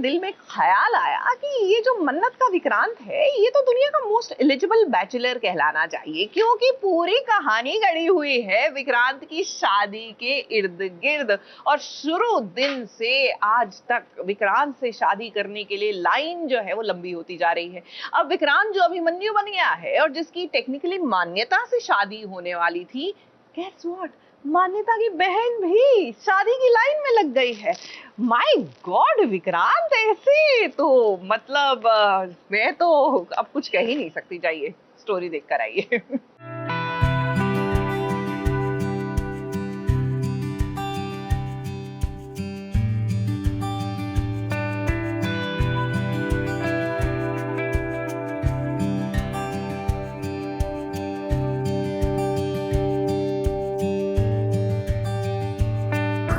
दिल में ख्याल आया कि ये जो मन्नत का विक्रांत है ये तो दुनिया का मोस्ट एलिजिबल बैचलर कहलाना चाहिए, क्योंकि पूरी कहानी गढ़ी हुई है विक्रांत की शादी के इर्द गिर्द। और शुरू दिन से आज तक विक्रांत से शादी करने के लिए लाइन जो है वो लंबी होती जा रही है। अब विक्रांत जो अभिमन्यु बन गया है और जिसकी टेक्निकली मान्यता से शादी होने वाली थी, guess what? मान्यता की बहन भी शादी की लाइन में लग गई है। माय गॉड, विक्रांत ऐसे तो मतलब मैं तो अब कुछ कह ही नहीं सकती। जाइए स्टोरी देख कर आइए।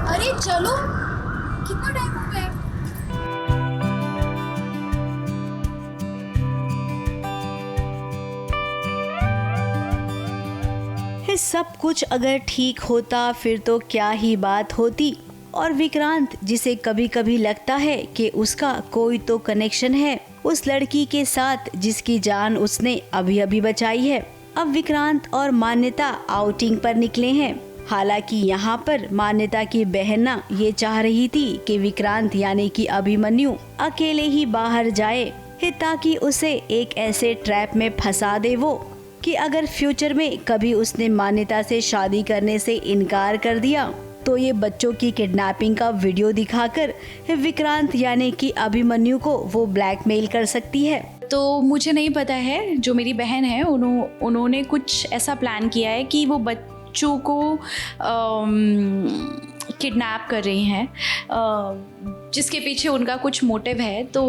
अरे चलो, कितना टाइम हो गया? ये सब कुछ अगर ठीक होता फिर तो क्या ही बात होती। और विक्रांत, जिसे कभी कभी लगता है कि उसका कोई तो कनेक्शन है उस लड़की के साथ जिसकी जान उसने अभी अभी बचाई है, अब विक्रांत और मान्यता आउटिंग पर निकले हैं। हालांकि यहाँ पर मान्यता की बहन ना ये चाह रही थी कि विक्रांत यानी कि अभिमन्यु अकेले ही बाहर जाए, ताकि उसे एक ऐसे ट्रैप में फंसा दे वो कि अगर फ्यूचर में कभी उसने मान्यता से शादी करने से इनकार कर दिया तो ये बच्चों की किडनैपिंग का वीडियो दिखाकर विक्रांत यानी कि अभिमन्यु को वो ब्लैकमेल कर सकती है। तो मुझे नहीं पता है, जो मेरी बहन है उन्होंने कुछ ऐसा प्लान किया है कि वो बच्चों को किडनैप कर रही हैं, जिसके पीछे उनका कुछ मोटिव है। तो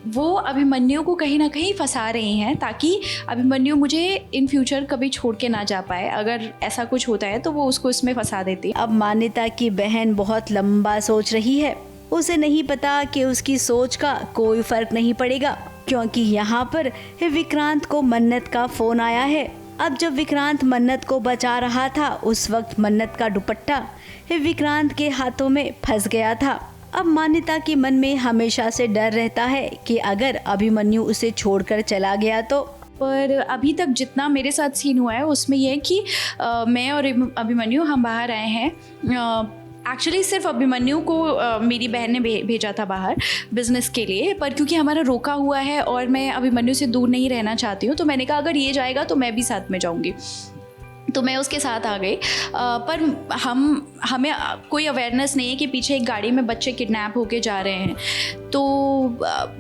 वो अभिमन्यु को कहीं ना कहीं फंसा रही हैं ताकि अभिमन्यु मुझे इन फ्यूचर कभी छोड़ के ना जा पाए। अगर ऐसा कुछ होता है तो वो उसको इसमें फंसा देती। अब मान्यता की बहन बहुत लंबा सोच रही है। उसे नहीं पता कि उसकी सोच का कोई फर्क नहीं पड़ेगा, क्योंकि यहाँ पर विक्रांत को मन्नत का फोन आया है। अब जब विक्रांत मन्नत को बचा रहा था उस वक्त मन्नत का दुपट्टा विक्रांत के हाथों में फंस गया था। अब मान्यता के मन में हमेशा से डर रहता है कि अगर अभिमन्यु उसे छोड़कर चला गया तो। पर अभी तक जितना मेरे साथ सीन हुआ है उसमें यह है कि मैं और अभिमन्यु हम बाहर आए हैं। एक्चुअली सिर्फ अभिमन्यु को मेरी बहन ने भेजा था बाहर बिजनेस के लिए, पर क्योंकि हमारा रोका हुआ है और मैं अभिमन्यु से दूर नहीं रहना चाहती हूँ, तो मैंने कहा अगर ये जाएगा तो मैं भी साथ में जाऊँगी। तो मैं उसके साथ आ गई। पर हमें कोई अवेयरनेस नहीं है कि पीछे एक गाड़ी में बच्चे किडनैप होके जा रहे हैं। तो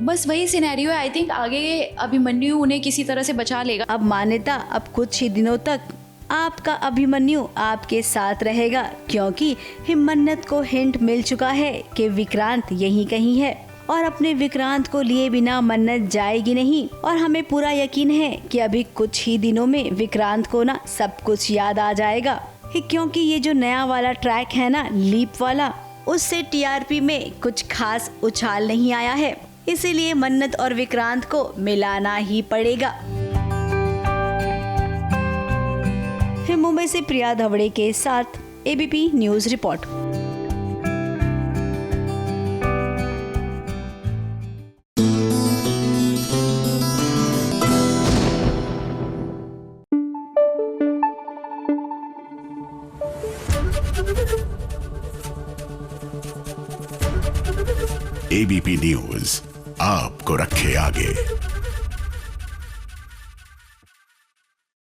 बस वही सिनेरियो है। आई थिंक आगे अभिमन्यु उन्हें किसी तरह से बचा लेगा। अब मान्यता, अब कुछ ही दिनों तक आपका अभिमन्यु आपके साथ रहेगा, क्योंकि मन्नत को हिंट मिल चुका है कि विक्रांत यहीं कहीं है और अपने विक्रांत को लिए बिना मन्नत जाएगी नहीं। और हमें पूरा यकीन है कि अभी कुछ ही दिनों में विक्रांत को ना सब कुछ याद आ जाएगा, क्योंकि ये जो नया वाला ट्रैक है ना, लीप वाला, उससे टीआरपी में कुछ खास उछाल नहीं आया है। इसीलिए मन्नत और विक्रांत को मिलाना ही पड़ेगा। मुंबई से प्रिया धवड़े के साथ ABP news report. ABP news आपको रखे आगे।